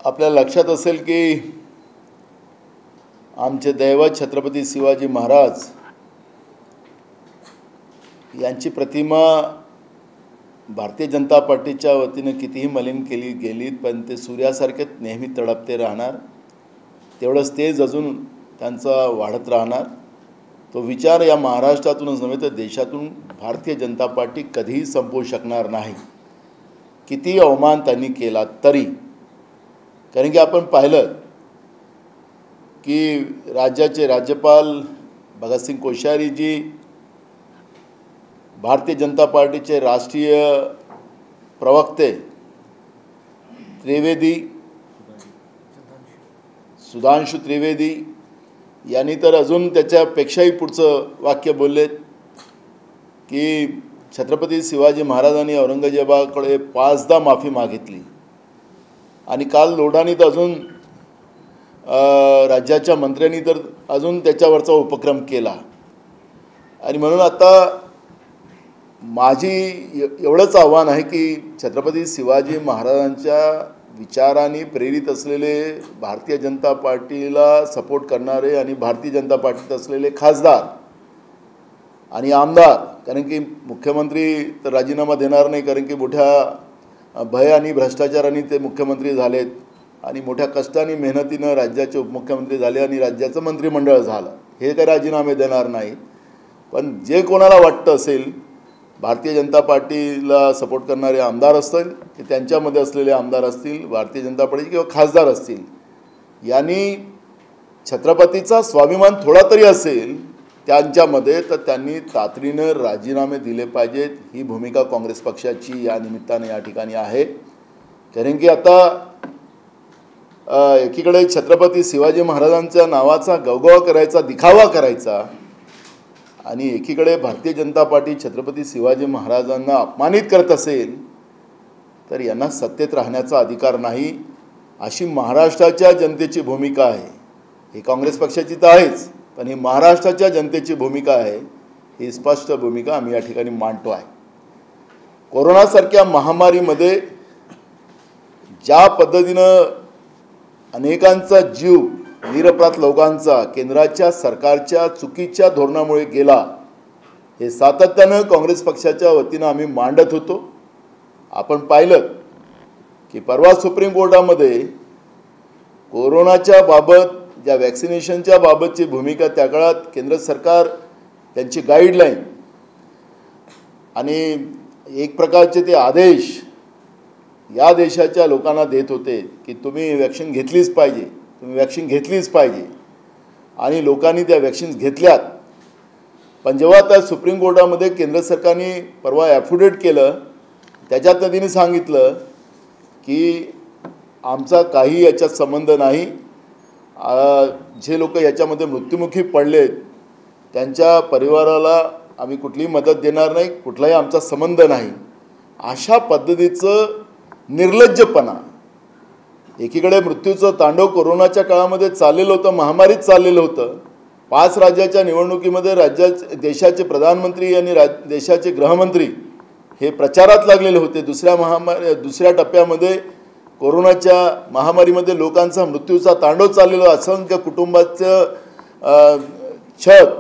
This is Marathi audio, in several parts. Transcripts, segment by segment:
आपल्या लक्षात असेल की आमचे दैवत छत्रपती शिवाजी महाराज यांची प्रतिमा भारतीय जनता पार्टीच्या वतीने कितीही मलिन केली गेली पण ते सूर्यासारखे नेहमी तडपते राहणार। तेवढंच तेज अजून त्यांचा वाढत राहणार। तो विचार या महाराष्ट्रातूनच नव्हे तर देशातून भारतीय जनता पार्टी कधीही संपवू शकणार नाही, किती अवमान त्यांनी केला तरी। कारण की आपण पाहिलं की राज्याचे राज्यपाल भगतसिंग कोश्यारी जी, भारतीय जनता पार्टीचे राष्ट्रीय प्रवक्ते त्रिवेदी सुधांशु त्रिवेदी यांनी तर अजून त्याच्यापेक्षाही पुढचं वाक्य बोललेत की छत्रपती शिवाजी महाराजांनी औरंगजेबाकडे 5दा माफी मागितली आणि काल लोढानीत अजून राज्याच्या मंत्र्यांनी तर अजून त्याच्यावरचा उपक्रम केला। आणि म्हणून आता माझी एवढंच आव्हान आहे की छत्रपती शिवाजी महाराजांच्या विचारांनी प्रेरित असलेले भारतीय जनता पार्टीला सपोर्ट करणारे आणि भारतीय जनता पार्टीत असलेले खासदार आणि आमदार, कारण की मुख्यमंत्री तर राजीनामा देणार नाही, कारण की मोठ्या भय आणि भ्रष्टाचाराने ते मुख्यमंत्री झालेत आणि मोठ्या कष्टाने मेहनतीनं राज्याचे उपमुख्यमंत्री झाले आणि राज्याचं मंत्रिमंडळ झालं। हे काही राजीनामे देणार नाही। पण जे कोणाला वाटतं असेल भारतीय जनता पार्टीला सपोर्ट करणारे आमदार असतील की त्यांच्यामध्ये असलेले आमदार असतील, भारतीय जनता पार्टी किंवा खासदार असतील, यांनी छत्रपतीचा स्वाभिमान थोडा तरी असेल त्यांच्यामध्ये तर त्यांनी तातडीनं राजीनामे दिले पाहिजेत। ही भूमिका काँग्रेस पक्षाची या निमित्ताने या ठिकाणी आहे। कारण की आता एकीकडे छत्रपती शिवाजी महाराजांच्या नावाचा गवगवा करायचा, दिखावा करायचा आणि एकीकडे भारतीय जनता पार्टी छत्रपती शिवाजी महाराजांना अपमानित करत असेल तर यांना सत्तेत राहण्याचा अधिकार नाही, अशी महाराष्ट्राच्या जनतेची भूमिका आहे। ही काँग्रेस पक्षाची तर आहेच, पण ही महाराष्ट्राच्या जनतेची भूमिका आहे। ही स्पष्ट भूमिका आम्ही या ठिकाणी मांडतो आहे। कोरोनासारख्या महामारीमध्ये ज्या पद्धतीनं अनेकांचा जीव निरपराध लोकांचा केंद्राच्या सरकारच्या चुकीच्या धोरणामुळे गेला, हे सातत्यानं काँग्रेस पक्षाच्या वतीनं आम्ही मांडत होतो। आपण पाहिलं की परवा सुप्रीम कोर्टामध्ये कोरोनाच्या बाबत ज्या वॅक्सिनेशनच्या बाबतची भूमिका त्या काळात केंद्र सरकार त्यांची गाईडलाईन आणि एक प्रकारचे ते आदेश या देशाच्या लोकांना देत होते की तुम्ही वॅक्सिन घेतलीच पाहिजे, तुम्ही वॅक्सिन घेतलीच पाहिजे आणि लोकांनी त्या वॅक्सिन्स घेतल्यात। पण जेव्हा त्या सुप्रीम कोर्टामध्ये केंद्र सरकारने परवा ॲफिडेविट केलं त्याच्यात त्यांनी सांगितलं की आमचा काही याच्यात संबंध नाही, जे लोक याच्यामध्ये मृत्युमुखी पडलेत त्यांच्या परिवाराला आम्ही कुठलीही मदत देणार नाही, कुठलाही आमचा संबंध नाही। अशा पद्धतीचं निर्लज्जपणा, एकीकडे मृत्यूचं तांडव कोरोनाच्या काळामध्ये चाललेलं होतं, महामारीत चाललेलं होतं। 5 राज्याच्या निवडणुकीमध्ये देशाचे प्रधानमंत्री आणि देशाचे गृहमंत्री हे प्रचारात लागलेले होते। दुसऱ्या टप्प्यामध्ये कोरोनाच्या महामारीमध्ये लोकांचा मृत्यूचा तांडव चाललेला, असंख्य कुटुंबाचं छत,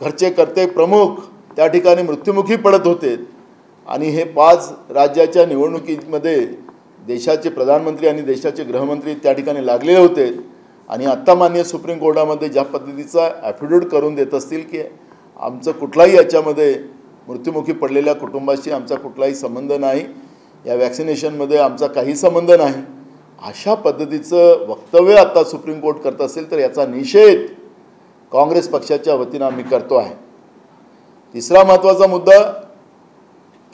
घरचे कर्ते प्रमुख त्या ठिकाणी मृत्युमुखी पडत होते आणि हे 5 राज्याच्या निवडणुकीमध्ये देशाचे प्रधानमंत्री आणि देशाचे गृहमंत्री त्या ठिकाणी लागलेले होते। आणि आत्ता माननीय सुप्रीम कोर्टामध्ये ज्या पद्धतीचा ॲफिडेविट करून देत असतील की आमचं कुठलाही याच्यामध्ये मृत्युमुखी पडलेल्या कुटुंबाशी आमचा कुठलाही संबंध नाही, या वॅक्सिनेशनमध्ये आमचा काही संबंध नाही, अशा पद्धतीचं वक्तव्य आता सुप्रीम कोर्ट करत असेल तर याचा निषेध काँग्रेस पक्षाच्या वतीनं आम्ही करतो आहे। तिसरा महत्त्वाचा मुद्दा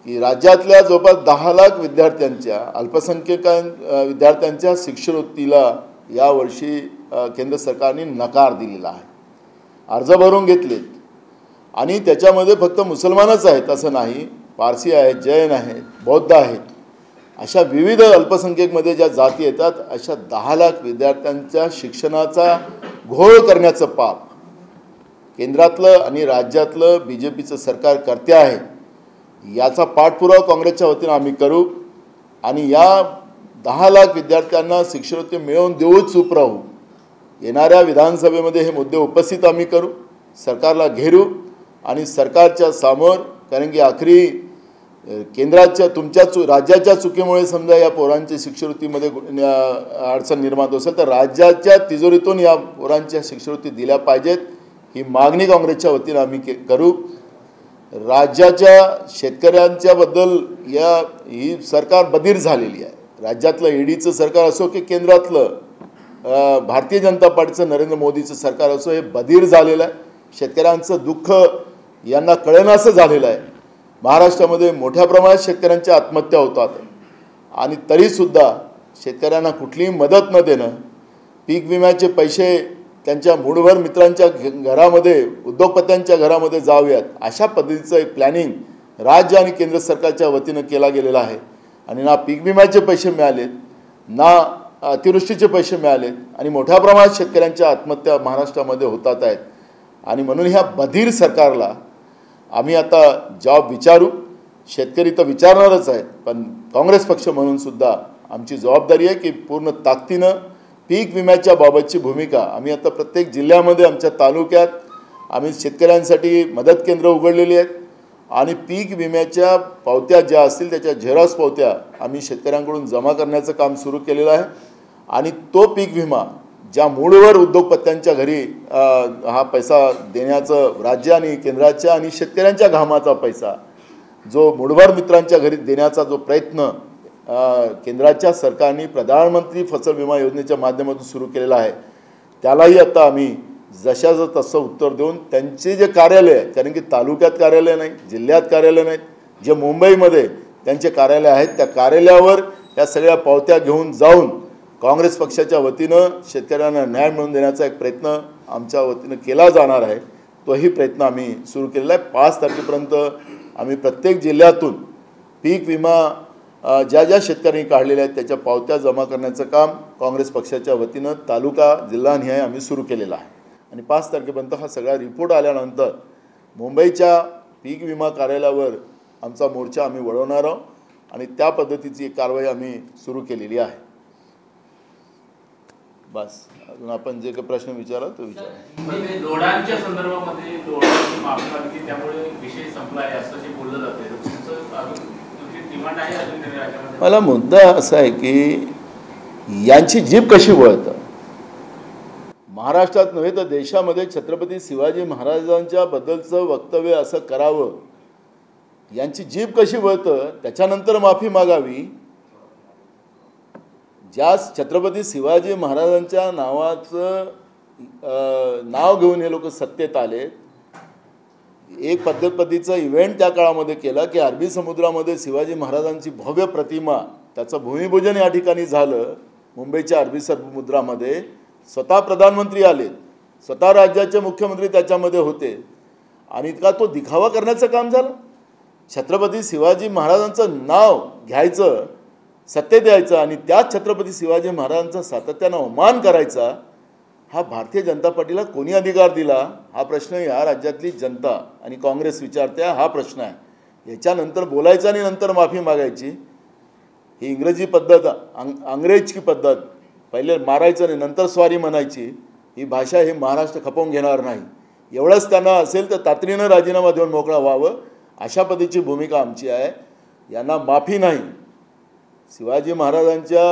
की राज्यातल्या जवळपास 10 लाख विद्यार्थ्यांच्या अल्पसंख्याक विद्यार्थ्यांच्या शिष्यवृत्तीला यावर्षी केंद्र सरकारने नकार दिलेला आहे। अर्ज भरून घेतलेत आणि त्याच्यामध्ये फक्त मुसलमानच आहेत असं नाही, पारसी आहेत, जैन आहेत, बौद्ध आहेत, अशा विविध अल्पसंख्यकमध्ये ज्या जाती येतात अशा 10 लाख विद्यार्थ्यांच्या शिक्षणाचा घोळ करण्याचं पाप केंद्रातलं आणि राज्यातलं बीजेपीचं सरकार करते आहे। याचा पाठपुरावा काँग्रेसच्या वतीनं आम्ही करू आणि या 10 लाख विद्यार्थ्यांना शिष्यवृत्ती मिळवून देऊच चूप राहू. येणाऱ्या विधानसभेमध्ये हे मुद्दे उपस्थित आम्ही करू, सरकारला घेरू आणि सरकारच्या समोर, कारण की आखरी केंद्राच्या तुमच्या राज्याच्या चुकीमुळे समजा या पोरांची शिष्यवृत्तीमध्ये अडचण निर्माण होत असेल तर राज्याच्या तिजोरीतून या पोरांच्या शिष्यवृत्ती दिल्या पाहिजेत, ही मागणी काँग्रेसच्या वतीनं आम्ही करू. राज्याच्या शेतकऱ्यांच्याबद्दल ही सरकार बधीर झालेली आहे. राज्यातलं ईडीचं सरकार असो की केंद्रातलं भारतीय जनता पार्टीचं नरेंद्र मोदीचं सरकार असो, हे बधीर झालेलं आहे. शेतकऱ्यांचं दुःख यांना कळेनासं झालेलं आहे. महाराष्ट्रामध्ये मोठ्या प्रमाणात शेतकऱ्यांच्या आत्महत्या होतात आणि तरीसुद्धा शेतकऱ्यांना कुठलीही मदत न देणं, पीक विम्याचे पैसे त्यांच्या मूठभर मित्रांच्या घरामध्ये, उद्योगपत्यांच्या घरामध्ये जाऊयात, अशा पद्धतीचं एक प्लॅनिंग राज्य आणि केंद्र सरकारच्या वतीनं केला गेलेला आहे. आणि ना पीक विम्याचे पैसे मिळालेत, ना अतिवृष्टीचे पैसे मिळालेत आणि मोठ्या प्रमाणात शेतकऱ्यांच्या आत्महत्या महाराष्ट्रामध्ये होतात आहेत. आणि म्हणून ह्या बधीर सरकारला आम्ही आता जॉब विचारू. शेतकरी तर विचारणारच आहेत, पण काँग्रेस पक्ष म्हणून सुद्धा आमची जबाबदारी आहे की पूर्ण ताकदीनं पीक विम्याच्या बाबतची भूमिका आम्ही आता प्रत्येक जिल्ह्यामध्ये, आमच्या तालुक्यात आम्ही शेतकऱ्यांसाठी मदत केंद्र उघडलेली आहेत आणि पीक विम्याच्या पावत्या ज्या असतील त्याच्या झेरॉक्स पावत्या आम्ही शेतकऱ्यांकडून जमा करण्याचं काम सुरू केलेलं आहे. आणि तो पीक विमा ज्या मूळवर उद्योगपत्यांच्या घरी हा पैसा देण्याचं, राज्य आणि केंद्राच्या आणि शेतकऱ्यांच्या घामाचा पैसा जो मूळभर मित्रांच्या घरी देण्याचा जो प्रयत्न केंद्राच्या सरकारने प्रधानमंत्री फसल विमा योजनेच्या माध्यमातून सुरू केलेला आहे, त्यालाही आता आम्ही जशाचं तसं उत्तर देऊन त्यांचे जे कार्यालय आहे, कारण की तालुक्यात कार्यालय नाही, जिल्ह्यात कार्यालय नाहीत, जे मुंबईमध्ये त्यांचे कार्यालय आहेत, त्या कार्यालयावर या सगळ्या पावत्या घेऊन जाऊन काँग्रेस पक्षाच्या वतीनं शेतकऱ्यांना न्याय मिळवून देण्याचा एक प्रयत्न आमच्या वतीनं केला जाणार आहे. तोही प्रयत्न आम्ही सुरू केलेला आहे. 5 तारखेपर्यंत आम्ही प्रत्येक जिल्ह्यातून पीक विमा ज्या ज्या शेतकऱ्यांनी काढलेल्या आहेत त्याच्या पावत्या जमा करण्याचं काम काँग्रेस पक्षाच्या वतीनं तालुका जिल्हानिहाय आम्ही सुरू केलेलं आहे. आणि 5 तारखेपर्यंत हा सगळा रिपोर्ट आल्यानंतर मुंबईच्या पीक विमा कार्यालयावर आमचा मोर्चा आम्ही वळवणार आहोत आणि त्या पद्धतीची एक कारवाई आम्ही सुरू केलेली आहे. बस अजून आपण जे काही प्रश्न विचारा तो विचारा. लोडांच्या संदर्भामध्ये लोडांची माफी मागितली त्यामुळे विषय संपला आहे असं जे बोललं जाते, तुमची डिमांड आहे अजून तरी राज्यामध्ये? मला मुद्दा असा आहे की यांची जीभ कशी वळतं. महाराष्ट्रात नव्हे तर देशामध्ये छत्रपती शिवाजी महाराजांच्या बद्दलचं वक्तव्य असं करावं, यांची जीभ कशी वळतं, त्याच्यानंतर माफी मागावी. ज्या छत्रपती शिवाजी महाराजांच्या नावाचं नाव घेऊन हे लोक सत्तेत आले, एक पद्धतीचं इव्हेंट त्या काळामध्ये केला की अरबी समुद्रामध्ये शिवाजी महाराजांची भव्य प्रतिमा, त्याचं भूमिपूजन या ठिकाणी झालं मुंबईच्या अरबी समुद्रामध्ये. स्वतः प्रधानमंत्री आले, स्वतः राज्याचे मुख्यमंत्री त्याच्यामध्ये होते आणि इतका तो दिखावा करण्याचं काम झालं. छत्रपती शिवाजी महाराजांचं नाव घ्यायचं, सत्तेत द्यायचं आणि त्याच छत्रपती शिवाजी महाराजांचा सातत्यानं अवमान करायचा, हा भारतीय जनता पार्टीला कोणी अधिकार दिला? हा प्रश्न या राज्यातली जनता आणि काँग्रेस विचारते, हा प्रश्न आहे. याच्यानंतर बोलायचं आणि नंतर माफी मागायची, ही इंग्रजी पद्धत, अंग्रेजची पद्धत. पहिले मारायचं आणि नंतर स्वारी म्हणायची, ही भाषा हे महाराष्ट्र खपवून घेणार नाही. एवढंच त्यांना असेल तर तातडीनं राजीनामा देऊन मोकळा व्हावं, अशा पद्धतीची भूमिका आमची आहे. यांना माफी नाही. शिवाजी महाराजांच्या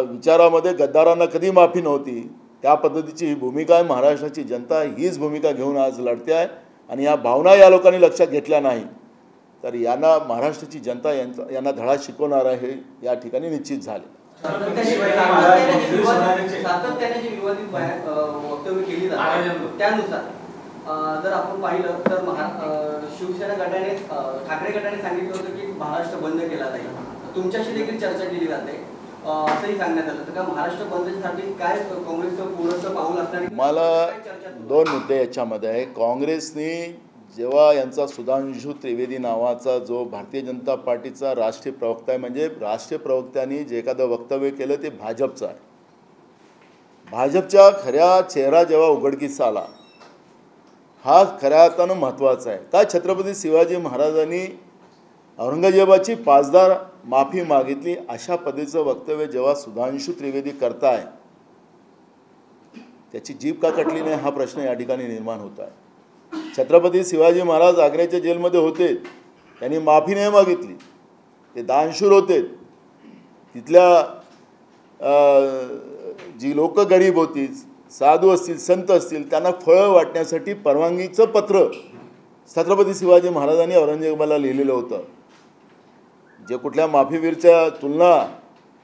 विचारामध्ये गद्दारांना कधी माफी नव्हती, त्या पद्धतीची ही भूमिका आहे. महाराष्ट्राची जनता हीच भूमिका घेऊन आज लढते आहे आणि या भावना या लोकांनी लक्षात घेतल्या नाही तर यांना महाराष्ट्राची जनता यांना धडा शिकवणार आहे या ठिकाणी निश्चित झाले. सातत्याने जी विवादित वक्तव्य केली जातात त्यानुसार जर आपण पाहिलं तर शिवसेना गटाने, ठाकरे गटाने सांगितलं होतं की महाराष्ट्र बंद केला जाईल. तुमच्याशी देखील चर्चा केली जाते असंही सांगण्यात आलं. तर का महाराष्ट्र बंदसाठी काय काँग्रेसचं पुढचं पाऊल असणार? मला 2 मुद्दे याच्यामध्ये आहे. काँग्रेसने जेव्हा यांचा सुधांशू त्रिवेदी नावाचा जो भारतीय जनता पार्टीचा राष्ट्रीय प्रवक्ता आहे, म्हणजे राष्ट्रीय प्रवक्त्यांनी जे एखादं वक्तव्य केलं ते भाजपचं आहे, भाजपच्या खऱ्या चेहरा जेव्हा उघडकीस आला, हा खऱ्या अर्थानं महत्त्वाचा आहे. का छत्रपती शिवाजी महाराजांनी औरंगजेबाची पाचदार माफी मागितली अशा पद्धतीचं वक्तव्य जेव्हा सुधांशू त्रिवेदी करताय, त्याची जीभ का कटली नाही हा प्रश्न या ठिकाणी निर्माण होत आहे. छत्रपती शिवाजी महाराज आग्र्याच्या जेलमध्ये होते, त्यांनी माफी नाही मागितली. ते दानशूर होते. तिथल्या जी लोक गरीब होती, साधू असतील, संत असतील, त्यांना फळं वाटण्यासाठी परवानगीचं पत्र छत्रपती शिवाजी महाराजांनी औरंगजेबाला लिहिलेलं होतं. जे कुठल्या माफीवीरच्या तुलना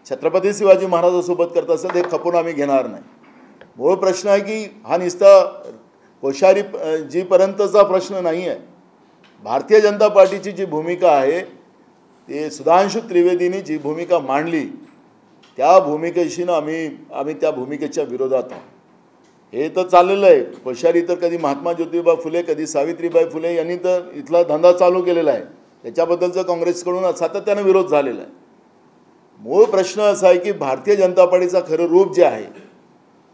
छत्रपती शिवाजी महाराजांसोबत करत असेल हे खपून आम्ही घेणार नाही. मूळ प्रश्न आहे की हा नुसता कोश्यारी जीपर्यंतचा प्रश्न नाही आहे. भारतीय जनता पार्टीची जी भूमिका आहे ते सुधांशू त्रिवेदींनी जी भूमिका मांडली त्या भूमिकेशी आम्ही त्या भूमिकेच्या विरोधात आहोत. हे तर चाललेलं आहे. कोश्यारी तर कधी महात्मा ज्योतिबा फुले, कधी सावित्रीबाई फुले यांनी तर इथला धंदा चालू केलेला आहे. त्याच्याबद्दलचा काँग्रेसकडून सातत्यानं विरोध झालेला आहे. मूळ प्रश्न असा आहे की भारतीय जनता पार्टीचा खरं रूप जे आहे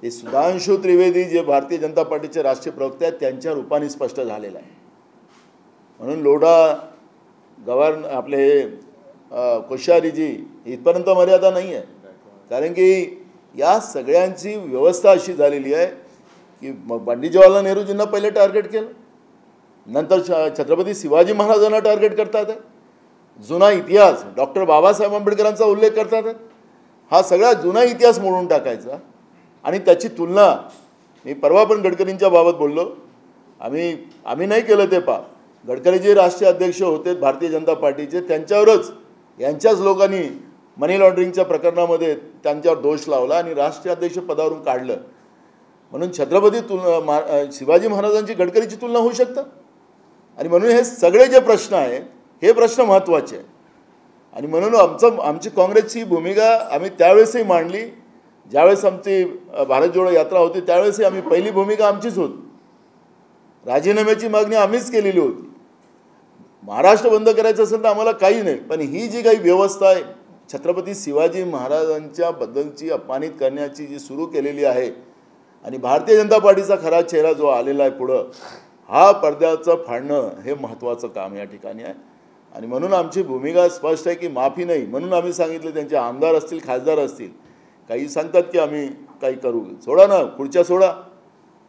ते सुधांशू त्रिवेदी जे भारतीय जनता पार्टीचे राष्ट्रीय प्रवक्ते आहेत त्यांच्या रूपाने स्पष्ट झालेलं आहे. म्हणून लोढा आपले हे कोश्यारीजी इथपर्यंत मर्यादा नाही आहे. कारण की या सगळ्यांची व्यवस्था अशी झालेली आहे की पंडित जवाहरलाल नेहरूजींना पहिले टार्गेट केलं, नंतर छत्रपती शिवाजी महाराजांना टार्गेट करतात. जुना इतिहास डॉक्टर बाबासाहेब आंबेडकरांचा उल्लेख करतात. हा सगळा जुना इतिहास मोडून टाकायचा आणि त्याची तुलना मी परवा पण गडकरींच्या बाबत बोललो. आम्ही नाही केलं ते पाप. गडकरी जे राष्ट्रीय अध्यक्ष होते भारतीय जनता पार्टीचे, त्यांच्यावरच यांच्याच लोकांनी मनी लॉन्ड्रिंगच्या प्रकरणामध्ये त्यांच्यावर दोष लावला आणि राष्ट्रीय अध्यक्ष पदावरून काढलं. म्हणून छत्रपती शिवाजी महाराजांची गडकरीची तुलना होऊ शकतं. आणि म्हणून हे सगळे जे प्रश्न आहेत हे प्रश्न महत्त्वाचे आहेत. आणि म्हणून आमची काँग्रेसची भूमिका आम्ही त्यावेळेसही मांडली. ज्यावेळेस आमची भारत जोडो यात्रा होती त्यावेळेसही आम्ही पहिली भूमिका आमचीच होती. राजीनाम्याची मागणी आम्हीच केलेली होती. महाराष्ट्र बंद करायचं असेल तर आम्हाला काही नाही, पण ही जी काही व्यवस्था आहे छत्रपती शिवाजी महाराजांच्या बद्दलची अपमानित करण्याची जी सुरू केलेली आहे आणि भारतीय जनता पार्टीचा खरा चेहरा जो आलेला आहे पुढं, हा पडद्याचं फाडणं हे महत्त्वाचं काम या ठिकाणी आहे. आणि म्हणून आमची भूमिका स्पष्ट आहे की माफी नाही. म्हणून आम्ही सांगितलं त्यांचे आमदार असतील, खासदार असतील, काही सांगतात की आम्ही काही करू, सोडा ना, पुढच्या सोडा.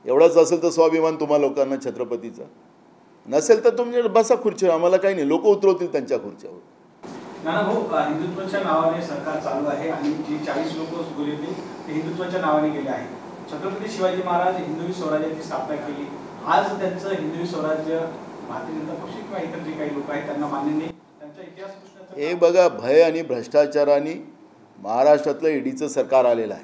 एवढाच असेल तर स्वाभिमान तुम्हा लोकांना छत्रपतीचा, नसेल तर तुमच्या बसा खुर्चीवर, आम्हाला काही नाही, लोक उतरवतील त्यांच्या खुर्च्यावर. नाना भाऊ, हिंदुत्वाच्या नावाने सरकार चालू आहे आणि जी 40 लोक गेले ते हिंदुत्वाच्या नावाने गेले आहेत. छत्रपती शिवाजी महाराज हिंदवी स्वराज्याची स्थापना केली. आज त्यांचं हिंदवी स्वराज्य भारतीय जनता पक्ष किंवा इतर जे काही लोक आहेत त्यांना मान्य नाही. त्यांचा इतिहास पुसण्याचं हे बघा, भय आणि भ्रष्टाचाराने महाराष्ट्रातलं ईडीचं सरकार आलेलं आहे.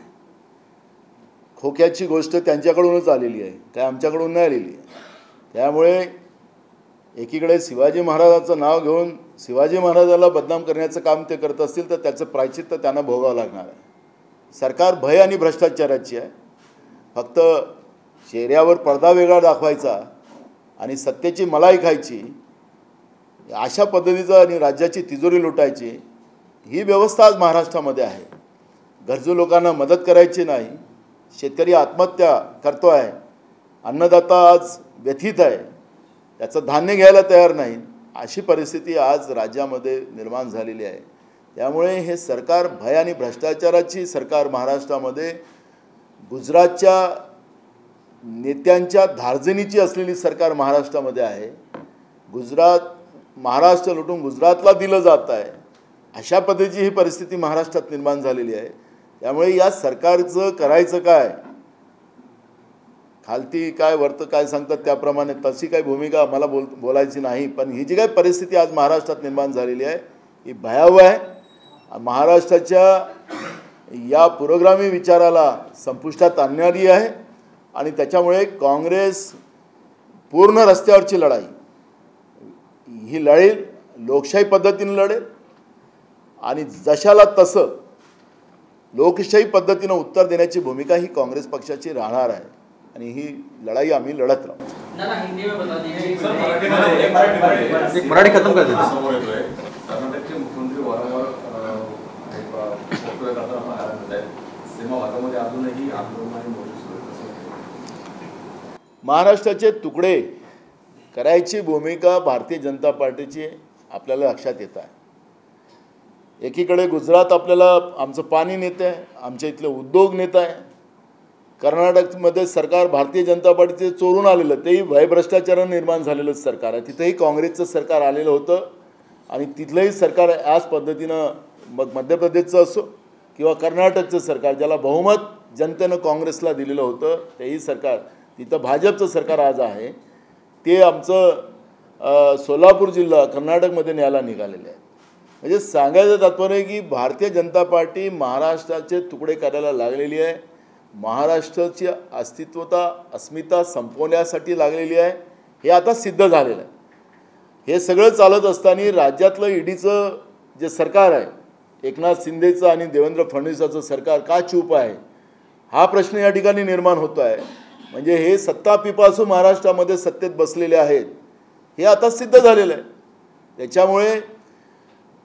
खोक्याची गोष्ट त्यांच्याकडूनच आलेली आहे, काय आमच्याकडून नाही आलेली आहे. त्यामुळे एकीकडे शिवाजी महाराजांचं नाव घेऊन शिवाजी महाराजाला बदनाम करण्याचं काम ते करत असतील तर त्याचं प्रायश्चित्त त्यांना भोगावं लागणार आहे. सरकार भय आणि भ्रष्टाचाराची आहे. फक्त चेहऱ्यावर पडदा वेगळा दाखवायचा आणि सत्तेची मलाई खायची अशा पद्धतीचं आणि राज्याची तिजोरी लुटायची ही व्यवस्था आज महाराष्ट्रामध्ये आहे. गरजू लोकांना मदत करायची नाही. शेतकरी आत्महत्या करतो आहे, अन्नदाता आज व्यथित आहे, त्याचं धान्य घ्यायला तयार नाही, अशी परिस्थिती आज राज्यामध्ये निर्माण झालेली आहे. त्यामुळे हे सरकार भय आणि भ्रष्टाचाराची सरकार महाराष्ट्रामध्ये गुजरातच्या नेत्यांच्या धार्जिनीची असलेली सरकार महाराष्ट्रामध्ये आहे. महाराष्ट्र लुटून गुजरातला दिलं जात आहे, अशा पद्धतीची ही परिस्थिती महाराष्ट्रात निर्माण झालेली आहे. त्यामुळे या सरकारचं करायचं काय, खालती काय वरतं काय सांगतात त्याप्रमाणे तशी काही भूमिका मला बोलायची नाही. पण ही जी काही परिस्थिती आज महाराष्ट्रात निर्माण झालेली आहे ही भयावह आहे. महाराष्ट्राच्या या पुरोगामी विचाराला संपुष्टात आणणारी आहे आणि त्याच्यामुळे काँग्रेस पूर्ण रस्त्यावरची लढाई ही लढेल, लोकशाही पद्धतीने लढेल आणि जशाला तसं लोकशाही पद्धतीनं उत्तर देण्याची भूमिका ही काँग्रेस पक्षाची राहणार आहे आणि ही लढाई आम्ही लढत राहू. मराठी खतम कर देते. कर्नाटकचे मुख्यमंत्री वारंवार वक्तव्य करताना पाहायला मिळत आहेत. सीमा भागामध्ये अजूनही आंदोलन आणि मोर्चे सुरू आहेत. महाराष्ट्राचे तुकडे करायची भूमिका भारतीय जनता पार्टीची आपल्याला लक्षात येत आहे. एकीकडे गुजरात आपल्याला आमचं पाणी नेतं आहे, आमच्या इथले उद्योग नेत आहे. कर्नाटकमध्ये सरकार भारतीय जनता पार्टीचे चोरून आलेलं, तेही भ्रष्टाचारानं निर्माण झालेलं सरकार आहे. तिथंही काँग्रेसचं सरकार आलेलं होतं आणि तिथलंही सरकार याच पद्धतीनं मग मध्य प्रदेशचं असो किंवा कर्नाटकचं सरकार ज्याला बहुमत जनतेनं काँग्रेसला दिलेलं होतं, तेही सरकार तिथं भाजपचं सरकार आज आहे. ते आमचं सोलापूर जिल्हा कर्नाटकमध्ये न्यायला निघालेले आहे. म्हणजे सांगायचं तात्पर्य आहे की भारतीय जनता पार्टी महाराष्ट्राचे तुकडे करायला लागलेली आहे. महाराष्ट्राची अस्मिता संपवण्यासाठी लागलेली आहे. हे आता सिद्ध झालेलं आहे. हे सगळं चालत असताना राज्यातलं ईडीचं जे सरकार आहे, एकनाथ शिंदेचं आणि देवेंद्र फडणवीसाचं सरकार का चूप आहे, हा प्रश्न या ठिकाणी निर्माण होतो आहे. म्हणजे हे सत्ता पिपासू महाराष्ट्रामध्ये सत्तेत बसलेले आहेत, हे आता सिद्ध झालेलं आहे. त्याच्यामुळे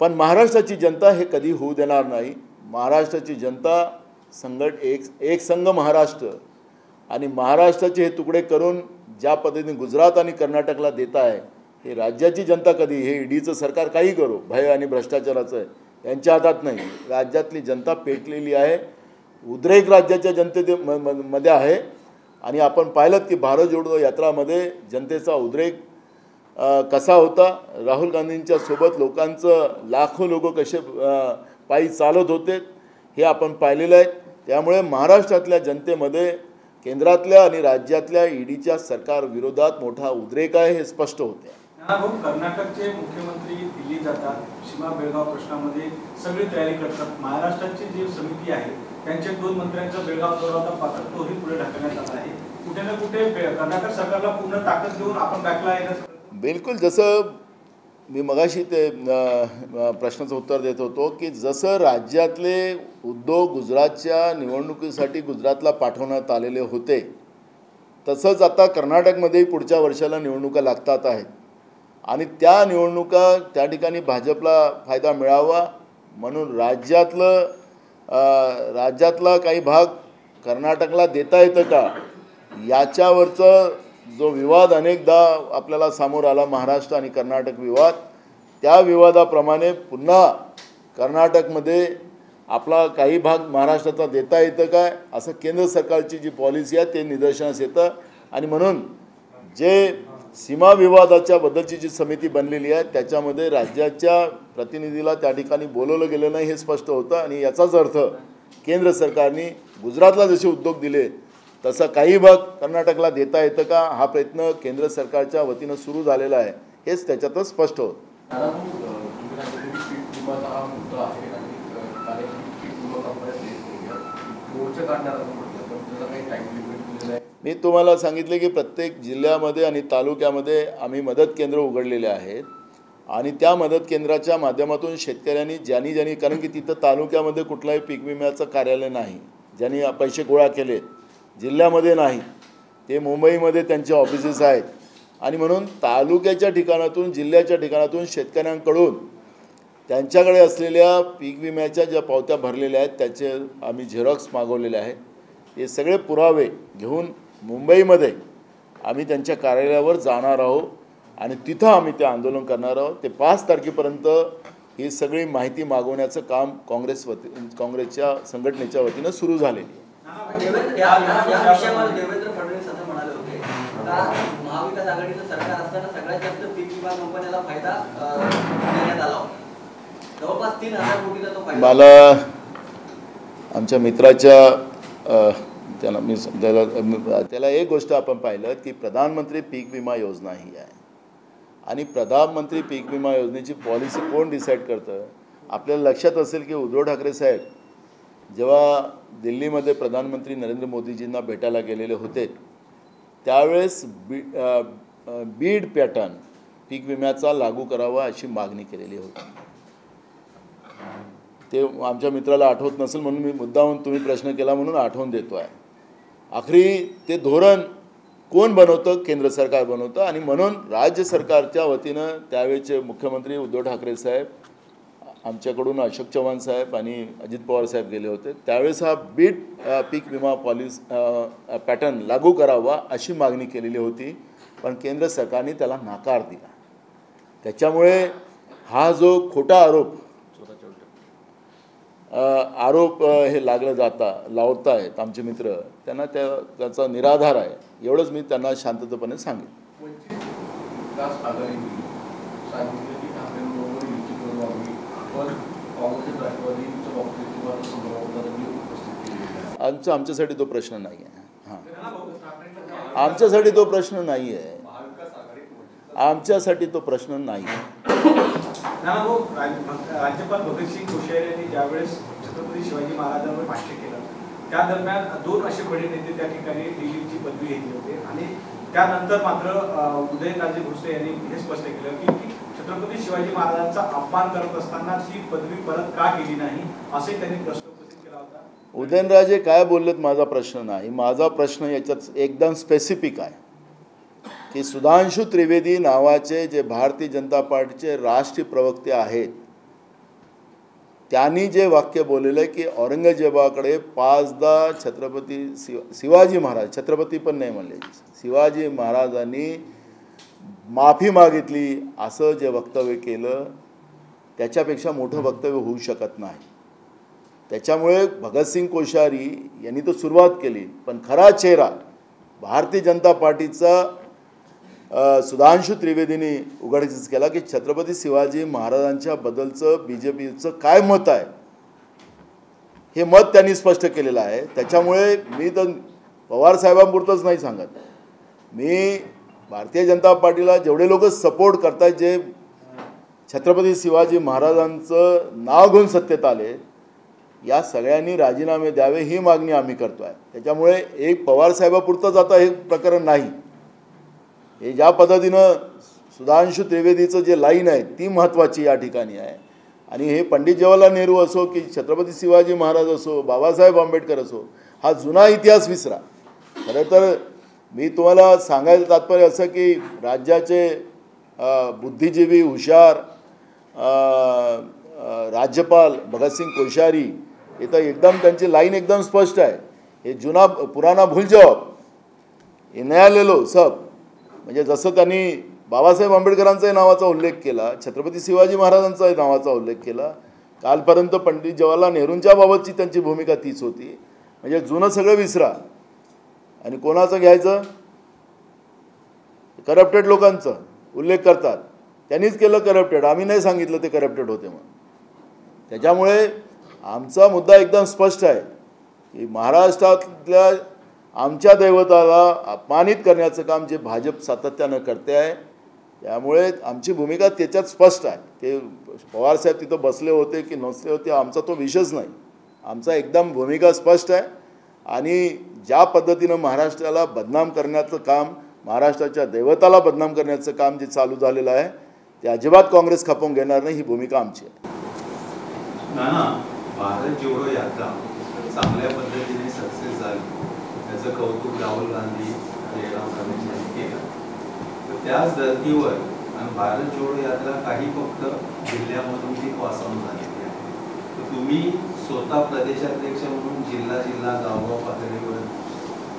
पण महाराष्ट्राची जनता हे कधी होऊ देणार नाही. महाराष्ट्राची जनता एक संघ महाराष्ट्र आणि महाराष्ट्राचे हे तुकडे करून ज्या पद्धतीने गुजरात आणि कर्नाटकला देत आहे, हे राज्याची जनता कधी, हे ईडीचं सरकार काही करो, भय आणि भ्रष्टाचाराचं यांच्या हातात नाही. राज्यातली जनता पेटलेली आहे, उद्रेक राज्याच्या जनतेमध्ये आहे. आणि आपण पाहिलं की भारत जोडो यात्रामध्ये जनतेचा उद्रेक कसा होता. राहुल गांधींच्या सोबत लाखो लोक कसे पायी चालत होते हे आपण पाहिलेलं आहे. त्यामुळे महाराष्ट्रातल्या जनतेमध्ये केंद्रातल्या आणि राज्यातल्या ईडीच्या सरकार विरोधात मोठा उद्रेक आहे, हे स्पष्ट होते. कर्नाटकचे मुख्यमंत्री दिल्ली जातात, सीमा बेळगाव प्रश्नामध्ये सगळी तयारी करतात. महाराष्ट्राची जी समिती आहे त्यांच्या 2 मंत्र्यांचा बेळगाव दौरा पात्र तोही पुढे ढकलण्यात आला आहे. कुठे ना कुठे कर्नाटक सरकारला पूर्ण ताकद देऊन आपण बॅकला येण्यास बिलकुल. जसं मी मगाशी ते प्रश्नाचं उत्तर देत होतो की जसं राज्यातले उद्योग गुजरातच्या निवडणुकीसाठी गुजरातला पाठवण्यात आलेले होते, तसंच आता कर्नाटकमध्येही पुढच्या वर्षाला निवडणुका लागतात आहेत आणि त्या निवडणुका त्या ठिकाणी भाजपला फायदा मिळावा म्हणून राज्यातला काही भाग कर्नाटकला देता येतं का, याच्यावरचं जो विवाद अनेकदा आपल्याला समोर आला, महाराष्ट्र आणि कर्नाटक विवाद, त्या विवादाप्रमाणे पुन्हा कर्नाटकमध्ये आपला काही भाग महाराष्ट्राचा देता येतं काय, असं केंद्र सरकारची जी पॉलिसी आहे ते निदर्शनास येतं. आणि म्हणून जे सीमा विवादाच्या बद्दलची जी समिती बनलेली आहे त्याच्यामध्ये राज्याच्या प्रतिनिधीला त्या ठिकाणी बोलवलं गेलं नाही, हे स्पष्ट होतं. आणि याचाच अर्थ केंद्र सरकारने गुजरातला जसे उद्योग दिले तसा काही भाग कर्नाटकला देता येतं का, हा प्रयत्न केंद्र सरकारच्या वतीनं सुरू झालेला आहे, हेच त्याच्यातच स्पष्ट होतं. मी तुम्हाला सांगितले की प्रत्येक जिल्ह्यामध्ये आणि तालुक्यामध्ये आम्ही मदत केंद्र उघडलेले आहेत आणि त्या मदत केंद्राच्या माध्यमातून शेतकऱ्यांनी ज्यांनी कारण की तिथं तालुक्यामध्ये कुठलाही पीक विम्याचं कार्यालय नाही, ज्यांनी पैसे गोळा केले जिल्ह्यामध्ये नाही, ते मुंबईमध्ये त्यांचे ऑफिसेस आहेत. आणि म्हणून तालुक्याच्या ठिकाणातून जिल्ह्याच्या ठिकाणातून शेतकऱ्यांकडून त्यांच्याकडे असलेल्या पीक विम्याच्या ज्या पावत्या भरलेल्या आहेत त्याचे आम्ही झेरॉक्स मागवलेले आहेत. हे सगळे पुरावे घेऊन मुंबईमध्ये आम्ही त्यांच्या कार्यालयावर जाणार आहोत आणि तिथं आम्ही ते आंदोलन करणार आहोत. ते 5 तारखेपर्यंत ही सगळी माहिती मागवण्याचं काम काँग्रेसच्या संघटनेच्या वतीनं सुरू झालेली आहे. देवेंद्र फडणवीस असं म्हणाले होते का महाविकास आघाडीचं सरकार असताना सगळ्यात जास्त पीक विमा कंपन्याला फायदा देण्यात आला होता, जवळपास 3,000 कोटीचा तो फायदा. मला आमच्या मित्राच्या त्याला एक गोष्ट आपण पाहिलं की प्रधानमंत्री पीक विमा योजना ही आहे आणि प्रधानमंत्री पीक विमा योजनेची पॉलिसी कोण डिसाईड करतं. आपल्याला लक्षात असेल की उद्धव ठाकरे साहेब जेव्हा दिल्लीमध्ये प्रधानमंत्री नरेंद्र मोदीजींना भेटायला गेलेले होते त्यावेळेस बीड पॅटर्न पीक विम्याचा लागू करावा अशी मागणी केलेली होती. ते आमच्या मित्राला आठवत नसेल म्हणून मी मुद्दाहून तुम्ही प्रश्न केला म्हणून आठवून देतो आहे. आखरी ते धोरण कोण बनवतं, केंद्र सरकार बनवतं आणि म्हणून राज्य सरकारच्या वतीनं त्यावेळेचे मुख्यमंत्री उद्धव ठाकरे साहेब, आमच्याकडून अशोक चव्हाण साहेब आणि अजित पवार साहेब गेले होते. त्यावेळेस हा बीड पीक विमा पॅटर्न लागू करावा अशी मागणी केलेली होती, पण केंद्र सरकारने त्याला नकार दिला. त्याच्यामुळे हा जो खोटा आरोप हे लावतायत आमचे मित्र, त्यांना त्याचा निराधार आहे, एवढंच मी त्यांना शांततेपणे सांगेन. विकास आघाडीने सांगितलं की ठाकरेंबरोबर युती करू आम्ही, पण काँग्रेस राष्ट्रवादीच्या बाबतीत तुम्हाला संदर्भात उपस्थित केली. आमच्यासाठी तो प्रश्न नाही आहे. हां, आमच्यासाठी तो प्रश्न नाही आहे. आमच्यासाठी तो प्रश्न नाही आहे. राज्यपाल भगतसिंग कोश्यारी यांनी ज्यावेळेस छत्रपती शिवाजी महाराजांवर भाष्य केलं, त्या दरम्यान 2 असे बडे नेते त्या ठिकाणी दिल्लीची पदवी घेतली होते आणि त्यानंतर मात्र उदयनराजे भोसले यांनी हे स्पष्ट केलं की छत्रपती शिवाजी महाराजांचा अपमान करत असताना ती पदवी परत का केली नाही, असे त्यांनी प्रश्न उपस्थित केला होता. उदयनराजे काय बोललेत माझा प्रश्न नाही. माझा प्रश्न याच्यात एकदम स्पेसिफिक आहे की सुधांशु त्रिवेदी नावाचे जे भारतीय जनता पार्टीचे राष्ट्रीय प्रवक्ते आहेत, त्यांनी जे वाक्य बोललेलं आहे की औरंगजेबाकडे 5दा छत्रपती शिवाजी महाराज, छत्रपती पण नाही म्हणले, शिवाजी महाराजांनी माफी मागितली, असं जे वक्तव्य केलं त्याच्यापेक्षा मोठं वक्तव्य होऊ शकत नाही. त्याच्यामुळे भगतसिंग कोश्यारी यांनी तो सुरुवात केली, पण खरा चेहरा भारतीय जनता पार्टीचा सुधांशु त्रिवेदींनी उघडकीस केला की छत्रपती शिवाजी महाराजांच्या बद्दलचं BJPचं काय मत आहे, हे मत त्यांनी स्पष्ट केलेलं आहे. त्याच्यामुळे मी तर पवार साहेबांपुरतंच नाही सांगत, मी भारतीय जनता पार्टीला जेवढे लोक सपोर्ट करतात, जे छत्रपती शिवाजी महाराजांचं नाव घेऊन सत्तेत आले, या सगळ्यांनी राजीनामे द्यावे ही मागणी आम्ही करतो आहे. त्याच्यामुळे एक पवार साहेबापुरतंच आता हे प्रकरण नाही. हे ज्या पद्धतीनं सुधांशु त्रिवेदीचं जे लाईन आहे ती महत्त्वाची या ठिकाणी आहे. आणि हे पंडित जवाहरलाल नेहरू असो की छत्रपती शिवाजी महाराज असो, बाबासाहेब आंबेडकर असो, हा जुना इतिहास विसरा. खरं तर मी तुम्हाला सांगायचं तात्पर्य असं की राज्याचे बुद्धिजीवी हुशार राज्यपाल भगतसिंग कोश्यारी, हे तर एकदम त्यांची लाईन एकदम स्पष्ट आहे. हे जुना पुराना भूल जाओ, हे नया ले लो सब. म्हणजे जसं त्यांनी बाबासाहेब आंबेडकरांचाही नावाचा उल्लेख केला, छत्रपती शिवाजी महाराजांचाही नावाचा उल्लेख केला, कालपर्यंत पंडित जवाहरलाल नेहरूंच्या बाबतची त्यांची भूमिका तीच होती. म्हणजे जुनं सगळं विसरा आणि कोणाचं घ्यायचं, करप्टेड लोकांचं उल्लेख करतात. त्यांनीच केलं करप्टेड, आम्ही नाही सांगितलं ते करप्टेड होते म्हणून. त्याच्यामुळे आमचा मुद्दा एकदम स्पष्ट आहे की महाराष्ट्रातल्या आमच्या दैवताला अपमानित करण्याचं काम जे भाजप सातत्यानं करते आहे, त्यामुळे आमची भूमिका त्याच्यात स्पष्ट आहे. ते पवारसाहेब तिथं बसले होते की नसले होते आमचा तो विषयच नाही. आमचा एकदम भूमिका स्पष्ट आहे. आणि ज्या पद्धतीनं महाराष्ट्राला बदनाम करण्याचं काम, महाराष्ट्राच्या दैवताला बदनाम करण्याचं काम जे चालू झालेलं आहे, ते अजिबात काँग्रेस खपवून घेणार नाही, ही भूमिका आमची आहे. नाना, भारत जोडो यात्रा चांगल्या पद्धतीने सक्सेस झाली, त्याचं कौतुक राहुल गांधी जयराम रमेश यांनी केलं. तर त्याच धर्तीवर आणि भारत जोडो यात्रा काही फक्त जिल्ह्यामधून ती पासावून झालेली आहे. तर तुम्ही स्वतः प्रदेशाध्यक्ष म्हणून जिल्हा गावगाव पातळीवर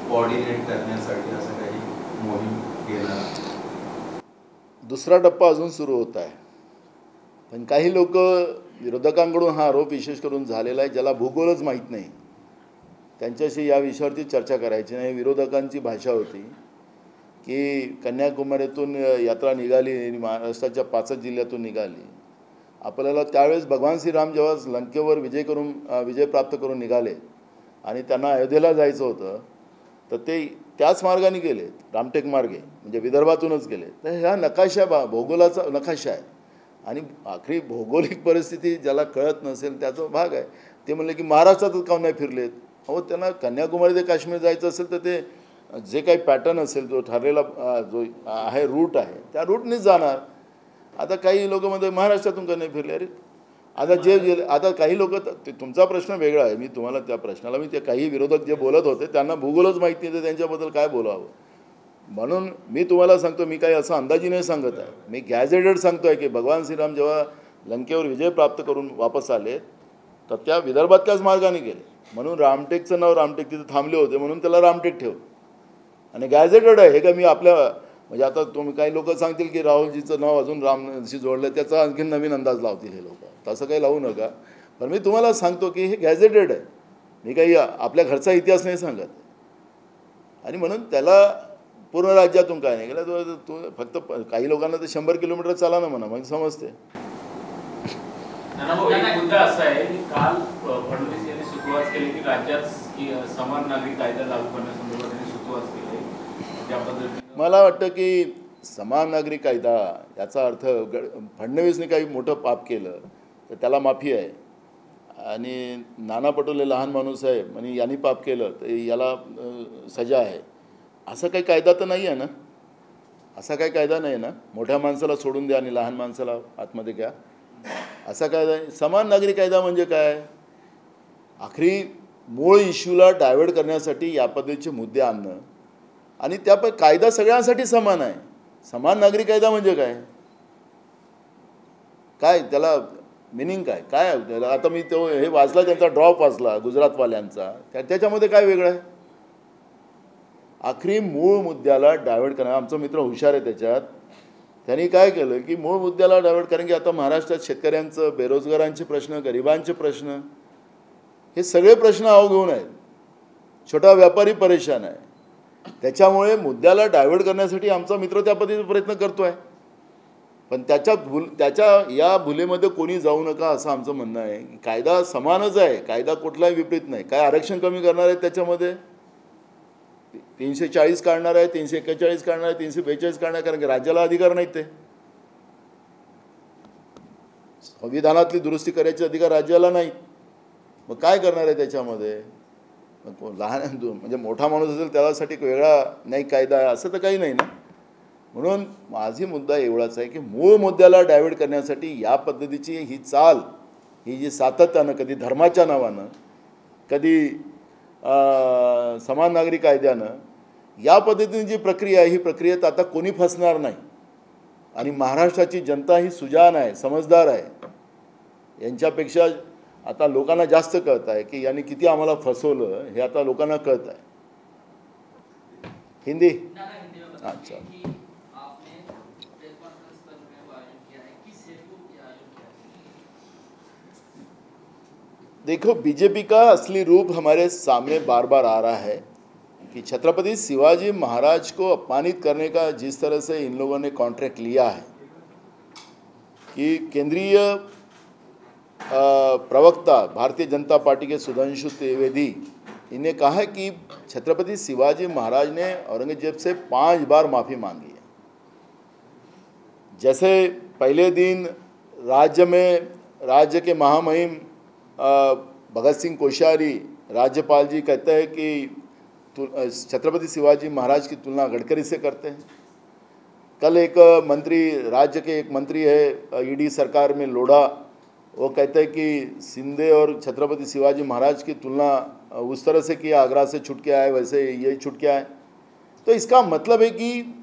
कोऑर्डिनेट करण्यासाठी असं काही मोहीम घेणार? दुसरा टप्पा अजून सुरू होत आहे. पण काही लोक विरोधकांकडून हा आरोप विशेष करून झालेला आहे, ज्याला भूगोलच माहीत नाही, त्यांच्याशी या विषयावरती चर्चा करायची नाही. विरोधकांची भाषा होती की कन्याकुमारीतून यात्रा निघाली आणि महाराष्ट्राच्या 5 जिल्ह्यातून निघाली. आपल्याला त्यावेळेस भगवान श्रीराम जेव्हा लंकेवर विजय प्राप्त करून निघाले आणि त्यांना अयोध्येला जायचं होतं, तर ते त्याच मार्गाने गेले, रामटेक मार्गे, म्हणजे विदर्भातूनच गेले. तर ह्या नकाशा भूगोलाचा नकाशा आहे. आणि आखरी भौगोलिक परिस्थिती ज्याला कळत नसेल त्याचा भाग आहे. ते म्हणले की महाराष्ट्रातच काहून नाही फिरलेत. अहो, त्यांना कन्याकुमारी ते काश्मीर जायचं असेल तर ते जे काही पॅटर्न असेल, जो ठरलेला जो आहे रूट आहे, त्या रूटनेच जाणार. आता काही लोक म्हणतात महाराष्ट्रातून का नाही फिरले. अरे आता आता काही लोक, तुमचा प्रश्न वेगळा आहे, मी तुम्हाला त्या प्रश्नाला, मी ते काही विरोधक जे बोलत होते त्यांना भूगोलच माहीत नाही, तर त्यांच्याबद्दल काय बोलावं. म्हणून मी तुम्हाला सांगतो, मी काही असं अंदाजी नाही सांगत आहे, मी गॅझेटेड सांगतो आहे की भगवान श्रीराम जेव्हा लंकेवर विजय प्राप्त करून वापस आले, तर त्या विदर्भातल्याच मार्गाने गेले. म्हणून रामटेकचं नाव, रामटेक तिथे थांबले होते म्हणून त्याला रामटेक ठेवलं. आणि गॅझेटेड आहे हे, का मी आपल्या म्हणजे आता तुम्ही काही लोक सांगतील की राहुलजीचं नाव अजून रामशी जोडलं, त्याचा आणखीन नवीन अंदाज लावतील हे लोक. तसं काही लावू नका. पण मी तुम्हाला सांगतो की हे गॅझेटेड आहे, मी काही आपल्या घरचा इतिहास नाही सांगत. आणि म्हणून त्याला पूर्ण राज्यातून काय नाही गेलं, तो फक्त काही लोकांना तर 100 किलोमीटर चाला ना म्हणा, मग समजते. एक मुद्दा असा आहे की काल फडणवीस यांनी सुरुवात केली की राज्यात समान नागरिक कायदा लागू करण्यासंदर्भात त्यांनी सुरुवात केली. त्या पद्धतीने मला वाटतं की समान नागरिक कायदा याचा अर्थ फडणवीसने काही मोठं पाप केलं तर त्याला माफी आहे, आणि नाना पटोले लहान माणूस आहे म्हणजे यांनी पाप केलं तर याला सजा आहे, असा काही कायदा तर नाही आहे ना. असा काही कायदा नाही ना, मोठ्या माणसाला सोडून द्या आणि लहान माणसाला आतमध्ये घ्या, असा कायदा आहे. समान नागरिक कायदा म्हणजे काय, आखरी मूळ इश्यूला डायव्हर्ट करण्यासाठी या पद्धतीचे मुद्दे आणणं, आणि त्या कायदा सगळ्यांसाठी समान आहे. समान नागरिक कायदा म्हणजे काय, काय त्याला मिनिंग काय काय त्याला. आता मी तो हे वाचला, त्यांचा ड्रॉप वाचला गुजरातवाल्यांचा, त्याच्यामध्ये काय वेगळं आहे. आखरी मूळ मुद्द्याला डायव्हर्ट करणं. आमचा मित्र हुशार आहे त्याच्यात, त्यांनी काय केलं की मूळ मुद्द्याला डायव्हर्ट करणं की आता महाराष्ट्रात शेतकऱ्यांचं, बेरोजगारांचे प्रश्न, गरिबांचे प्रश्न, हे सगळे प्रश्न आव घेऊन आहेत. छोटा व्यापारी परेशान आहे, त्याच्यामुळे मुद्द्याला डायव्हर्ट करण्यासाठी आमचा मित्र त्या पद्धतीचा प्रयत्न करतो आहे. पण त्याच्या या भुलेमध्ये कोणी जाऊ नका असं आमचं म्हणणं आहे. कायदा समानच आहे, कायदा कुठलाही विपरीत नाही. काय आरक्षण कमी करणार आहे त्याच्यामध्ये, 340 काढणार आहे, 341 काढणार आहे, 342 काढणार आहे, कारण की राज्याला अधिकार नाहीत. ते संविधानातली दुरुस्ती करायचे अधिकार राज्याला नाही. मग काय करणार आहे त्याच्यामध्ये. लहान म्हणजे मोठा माणूस असेल त्यासाठी वेगळा नाही कायदा आहे असं तर काही नाही ना. म्हणून माझी मुद्दा एवढाच आहे की मूळ मुद्द्याला डायव्हर्ट करण्यासाठी या पद्धतीची ही चाल, ही जी सातत्यानं, कधी धर्माच्या नावानं, कधी समान नागरिक कायद्यानं, या पद्धतीने जी प्रक्रिया आहे, ही प्रक्रियेत आता कोणी फसणार नाही. आणि महाराष्ट्राची जनता ही सुजाण आहे, समजदार आहे. यांच्यापेक्षा आता लोकांना जास्त कळत आहे की यांनी किती आम्हाला फसवलं, हे आता लोकांना कळत आहे. हिंदी अच्छा. देखो, बीजेपी का असली रूप हमारे सामने बार बार आ रहा है कि छत्रपति शिवाजी महाराज को अपमानित करने का जिस तरह से इन लोगों ने कॉन्ट्रैक्ट लिया है कि केंद्रीय प्रवक्ता भारतीय जनता पार्टी के सुधांशु त्रिवेदी, इन्हें कहा है कि छत्रपति शिवाजी महाराज ने औरंगजेब से 5 बार माफ़ी मांगी है. जैसे पहले दिन राज्य के महामहिम भगत सिंह कोश्यारी राज्यपाल जी कहते हैं कि छत्रपति शिवाजी महाराज की तुलना गडकरी से करते हैं. कल एक मंत्री, राज्य के एक मंत्री है ईडी सरकार में लोढ़ा, वो कहते हैं कि शिंदे और छत्रपति शिवाजी महाराज की तुलना उस तरह से किया, आगरा से छुट के आए वैसे यही छुट के आए. तो इसका मतलब है कि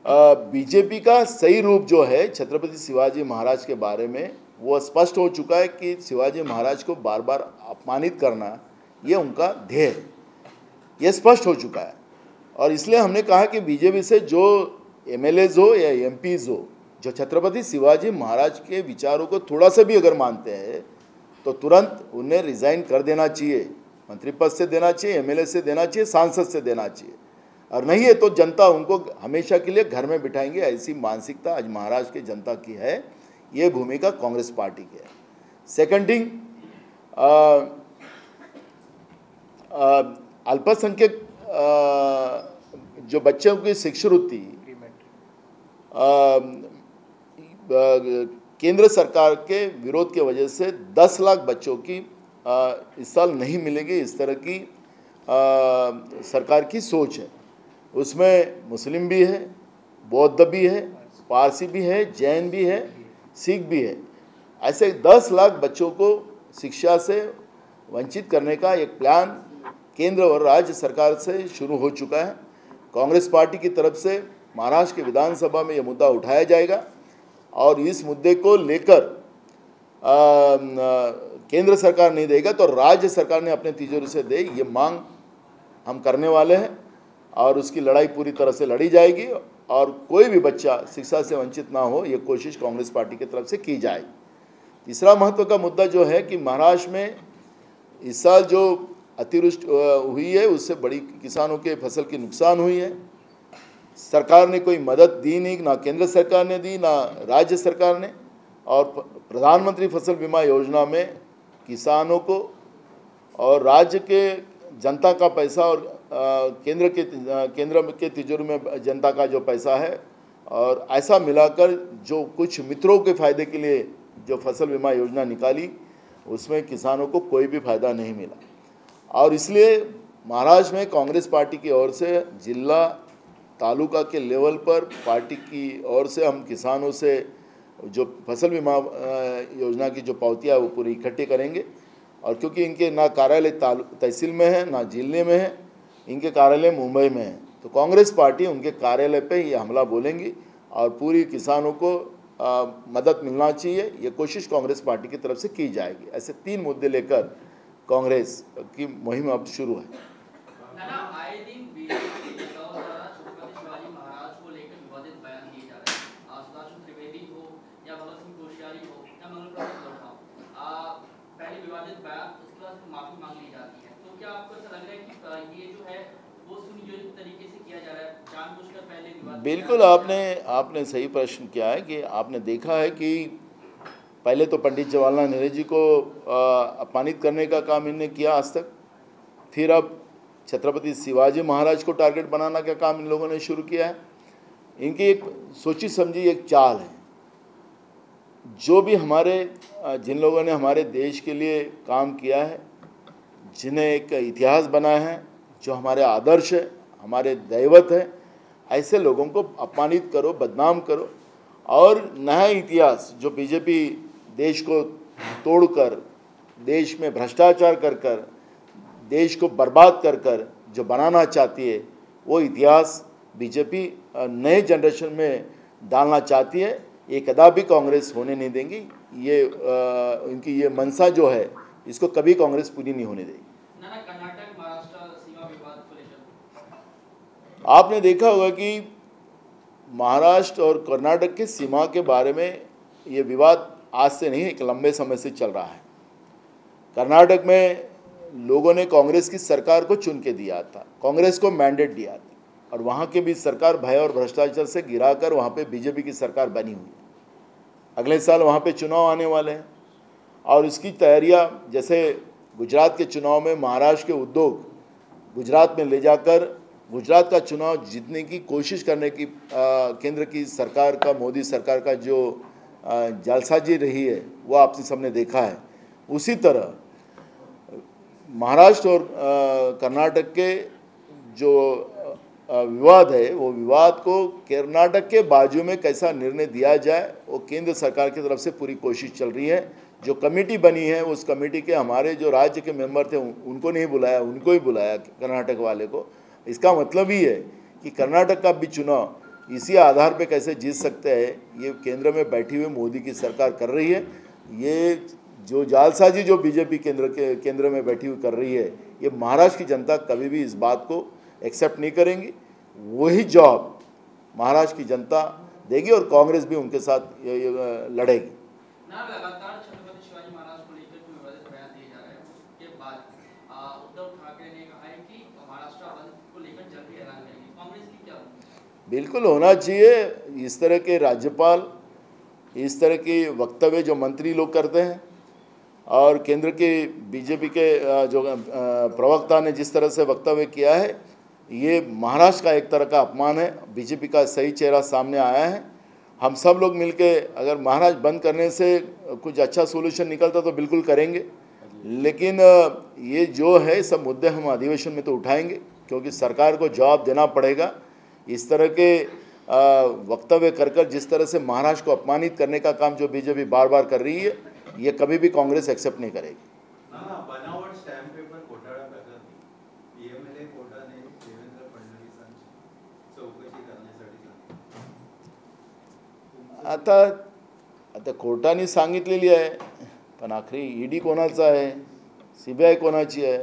बीजेपी का सही रूप जो है छत्रपति शिवाजी महाराज के बारे में, वो स्पष्ट हो चुका है कि शिवाजी महाराज को बार बार अपमानित करना ये उनका ध्येय है, ये स्पष्ट हो चुका है. और इसलिए हमने कहा कि बीजेपी से जो एमएलएज हो या एमपीज हो, जो छत्रपति शिवाजी महाराज के विचारों को थोड़ा सा भी अगर मानते हैं तो तुरंत उन्हें रिज़ाइन कर देना चाहिए. मंत्री पद से देना चाहिए, एमएलए से देना चाहिए, सांसद से देना चाहिए. और नहीं है तो जनता उनको हमेशा के लिए घर में बिठाएंगे, ऐसी मानसिकता आज महाराष्ट्र की जनता की है. ये भूमिका कांग्रेस पार्टी की है. सेकंड थिंग, अल्पसंख्यक जो बच्चों की शिक्षावृत्ति केंद्र सरकार के विरोध की वजह से 10 लाख बच्चों की इस साल नहीं मिलेगी, इस तरह की सरकार की सोच है. उसमें मुस्लिम भी है, बौद्ध भी है, पारसी भी है, जैन भी है, सिख भी है. ऐसे 10 लाख बच्चों को शिक्षा से वंचित करने का एक प्लान केंद्र और राज्य सरकार से शुरू हो चुका है. कांग्रेस पार्टी की तरफ से महाराष्ट्र के विधानसभा में यह मुद्दा उठाया जाएगा और इस मुद्दे को लेकर केंद्र सरकार नहीं देगा तो राज्य सरकार ने अपने तिजोरी से दे, ये मांग हम करने वाले हैं और उसकी लड़ाई पूरी तरह से लड़ी जाएगी. और कोई भी बच्चा शिक्षा से वंचित ना हो, ये कोशिश कांग्रेस पार्टी की तरफ से की जाए। तीसरा महत्व का मुद्दा जो है कि महाराष्ट्र में इस साल जो अतिवृष्टि हुई है उससे बड़ी किसानों के फसल की नुकसान हुई है। सरकार ने कोई मदद दी नहीं, ना केंद्र सरकार ने दी, ना राज्य सरकार ने। और प्रधानमंत्री फसल बीमा योजना में किसानों को और राज्य के जनता का पैसा और केंद्र के तिजोरी में जनता का जो पैसा है, और ऐसा मिलाकर जो कुछ मित्रों के फ़ायदे के लिए जो फसल बीमा योजना निकाली, उसमें किसानों को कोई भी फ़ायदा नहीं मिला। और इसलिए महाराष्ट्र में कांग्रेस पार्टी की ओर से जिला तालुका के लेवल पर पार्टी की ओर से हम किसानों से जो फसल बीमा योजना की जो पावतियाँ वो पूरी इकट्ठी करेंगे। और क्योंकि इनके ना कार्यालय तहसील में है, ना जिले में है, इनके कार्यालय मुंबई में है, तो कांग्रेस पार्टी उनके कार्यालय पे ये हमला बोलेंगी और पूरी किसानों को मदद मिलना चाहिए, ये कोशिश कांग्रेस पार्टी की तरफ से की जाएगी। ऐसे 3 मुद्दे लेकर कांग्रेस की मुहिम अब शुरू है। आए दिन बीजेपी के नेताओं द्वारा छत्रपति शिवाजी महाराज को लेकर विवादित बयान दिए जा रहे हैं। सुधांशु त्रिवेदी हो या भगत सिंह कोश्यारी हो या मंगल प्रसाद लोढ़ा, पहले विवादित बयान, उसके बाद माफी मांग ली जाती है। तो क्या आपको ऐसा लग रहा है कि ये जो है वो सुनियोजित तरीके से किया जा रहा है, जानबूझकर पहले विवाद? बिल्कुल, आपने सही प्रश्न किया है कि आपने देखा है कि पहले तो पंडित जवाहरलाल नेहरू जी को अपमानित करने का काम इन्होंने किया आज तक, फिर अब छत्रपति शिवाजी महाराज को टारगेट बनाना का काम इन लोगों ने शुरू किया है। इनकी एक सोची समझी एक चाल है। जो भी जिन लोगों ने हमारे देश के लिए काम किया है, जिन्हें एक इतिहास बनाया है, जो हमारे आदर्श है, हमारे दैवत है, ऐसे लोगों को अपमानित करो, बदनाम करो। और नया इतिहास जो बीजेपी देश को तोड़कर, देश में भ्रष्टाचार कर देश को बर्बाद कर जो बनाना चाहती है, वो इतिहास बीजेपी नए जनरेशन में डालना चाहती है। ये कदापि कांग्रेस होने नहीं देंगी। ये इनकी ये मंशा जो है, इसको कभी कांग्रेस पूरी नहीं होने देगी। कर्नाटक महाराष्ट्र सीमा विवाद को लेकर आपने देखा होगा कि महाराष्ट्र और कर्नाटक की सीमा के बारे में ये विवाद आज से नहीं, एक लंबे समय से चल रहा है। कर्नाटक में लोगों ने कांग्रेस की सरकार को चुन के दिया था, कांग्रेस को मैंडेट दिया था, और वहाँ के भी सरकार भय और भ्रष्टाचार से गिराकर वहाँ पे बीजेपी की सरकार बनी हुई है। अगले साल वहाँ पे चुनाव आने वाले हैं और इसकी तैयारियाँ, जैसे गुजरात के चुनाव में महाराष्ट्र के उद्योग गुजरात में ले जाकर गुजरात का चुनाव जीतने की कोशिश करने की केंद्र की सरकार का, मोदी सरकार का जो जालसाजी रही है, वो आपने सबने देखा है। उसी तरह महाराष्ट्र और कर्नाटक के जो विवाद है, वो विवाद को कर्नाटक के बाजू में कैसा निर्णय दिया जाए, वो केंद्र सरकार की तरफ से पूरी कोशिश चल रही है। जो कमेटी बनी है, उस कमेटी के हमारे जो राज्य के मेंबर थे, उनको नहीं बुलाया, उनको ही बुलाया, कर्नाटक वाले को। इसका मतलब ही है कि कर्नाटक का भी चुनाव इसी आधार पे कैसे जीत सकते हैं, ये केंद्र में बैठी हुई मोदी की सरकार कर रही है। ये जो जालसाजी जो बीजेपी केंद्र में बैठी हुई कर रही है, ये महाराष्ट्र की जनता कभी भी इस बात को एक्सेप्ट नहीं करेंगी। वही जवाब महाराष्ट्र की जनता देगी और कांग्रेस भी उनके साथ लड़ेगी। लगातार छत्रपति शिवाजी महाराज को लेकर जो विवादित बयान दिए जा रहे हैं, उसके बाद उद्धव ठाकरे ने कहा है कि महाराष्ट्र बंद को लेकर जल्दी ऐलान करेंगे। कांग्रेस की क्या? बिल्कुल होना चाहिए। इस तरह के राज्यपाल, इस तरह के वक्तव्य जो मंत्री लोग करते हैं, और केंद्र के बीजेपी के जो प्रवक्ता ने जिस तरह से वक्तव्य किया है, ये महाराष्ट्र का एक तरह का अपमान है। बीजेपी का सही चेहरा सामने आया है। हम सब लोग मिलके अगर महाराष्ट्र बंद करने से कुछ अच्छा सोल्यूशन निकलता तो बिल्कुल करेंगे, लेकिन ये जो है सब मुद्दे हम अधिवेशन में तो उठाएंगे, क्योंकि सरकार को जवाब देना पड़ेगा। इस तरह के वक्तव्य कर जिस तरह से महाराष्ट्र को अपमानित करने का काम जो बीजेपी बार बार कर रही है, ये कभी भी कांग्रेस एक्सेप्ट नहीं करेगी। बनावट स्टॅम्प पेपर घोटाळा प्रकरणी पीएमएलए कोर्टाने देवेंद्र फडणवीसांची चौकशी करण्यासाठी आता कोर्टाने सांगितलेली आहे, पण आखरी ईडी कोणाचा आहे, सीबीआय कोणाची आहे,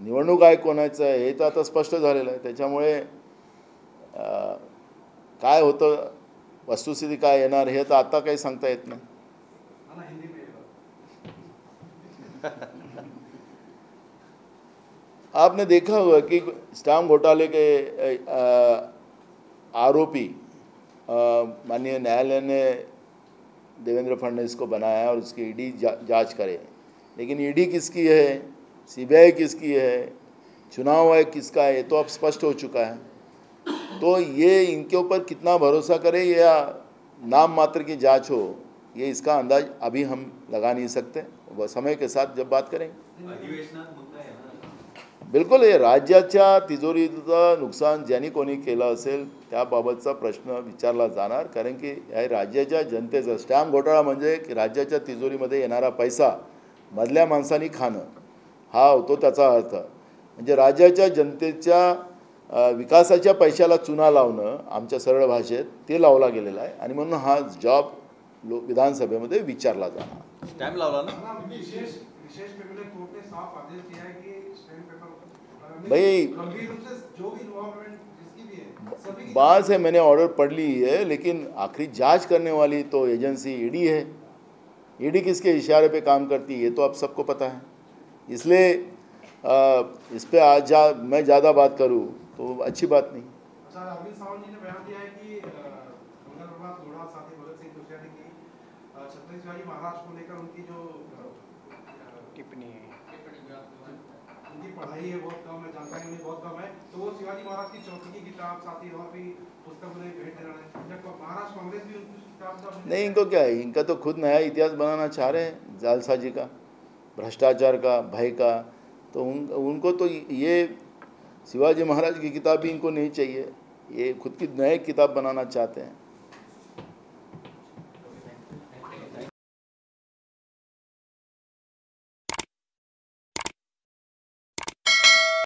निवडणूक आयोग कोणाचा आहे, हे तर आता स्पष्ट झालेलं आहे। त्याच्यामुळे काय होतं, वस्तुस्थिती काय येणार हे तर आता काही सांगता येत नाही. आपने देखा होगा कि स्टाम्प घोटाले के आरोपी माननीय न्यायालय ने देवेंद्र फडणवीस को बनाया और उसकी ईडी जांच करे, लेकिन ईडी किसकी है, सीबीआई किसकी है, चुनाव आयोग किसका है, ये तो अब स्पष्ट हो चुका है. तो ये इनके ऊपर कितना भरोसा करें या नाम मात्र की जांच हो, ये इसका अंदाज अभी हम लगा नहीं सकते. वह समय के साथ जब बात करेंगे. अधिवेशनात मुद्दा आहे ना. बिलकुल हे राज्याच्या तिजोरीचं नुकसान ज्यांनी कोणी केलं असेल त्याबाबतचा प्रश्न विचारला जाणार, कारण की या राज्याच्या जनतेचा स्टॅम्प घोटाळा म्हणजे की राज्याच्या तिजोरीमध्ये येणारा पैसा मधल्या माणसांनी खाणं हा होतो त्याचा अर्थ. म्हणजे राज्याच्या जनतेच्या विकासाच्या पैशाला चुना लावणं आमच्या सरळ भाषेत ते लावला गेलेला आहे आणि म्हणून हा जॉब विधानसभेमध्ये विचारला जाणार. स्टॅम्प लावला ना. विशेष पेपर कोर्ट ने साफ आदेश दिया है कि स्टैम्प पेपर भाई गंभीर रूप से जो भी इन्वॉल्वमेंट जिसकी भी है सभी की बात है, मैंने ऑर्डर पढ़ ली है, लेकिन आखिरी जांच करने वाली तो एजेंसी ईडी है. ईडी किसके इशारे पे काम करती है ये तो आप सबको पता है. इसलिए इस पे आज मैं ज़्यादा बात करूं तो अच्छी बात नहीं. अच्छा, अरविंद सावंत जी ने बयान दिया है कि मंगल लोढ़ा साथी भगत सिंह कोश्यारी की छत्रपति शिवाजी महाराज को लेकर उनकी जो टिप्पणी है, उनकी पढ़ाई है बहुत कम है, जानकारी उन्हें बहुत कम है, तो वो शिवाजी महाराज की चौथी की किताब साथ ही और भी पुस्तक उन्हें भेंट दे रहे हैं. जब महाराष्ट्र कांग्रेस भी उनकी किताब नहीं, इनको क्या है, इनका तो खुद नया इतिहास बनाना चाह रहे हैं जालसाजी का, भ्रष्टाचार का, भय का. तो उनको तो ये शिवाजी महाराज की किताब भी इनको नहीं चाहिए, ये खुद की नई किताब बनाना चाहते हैं.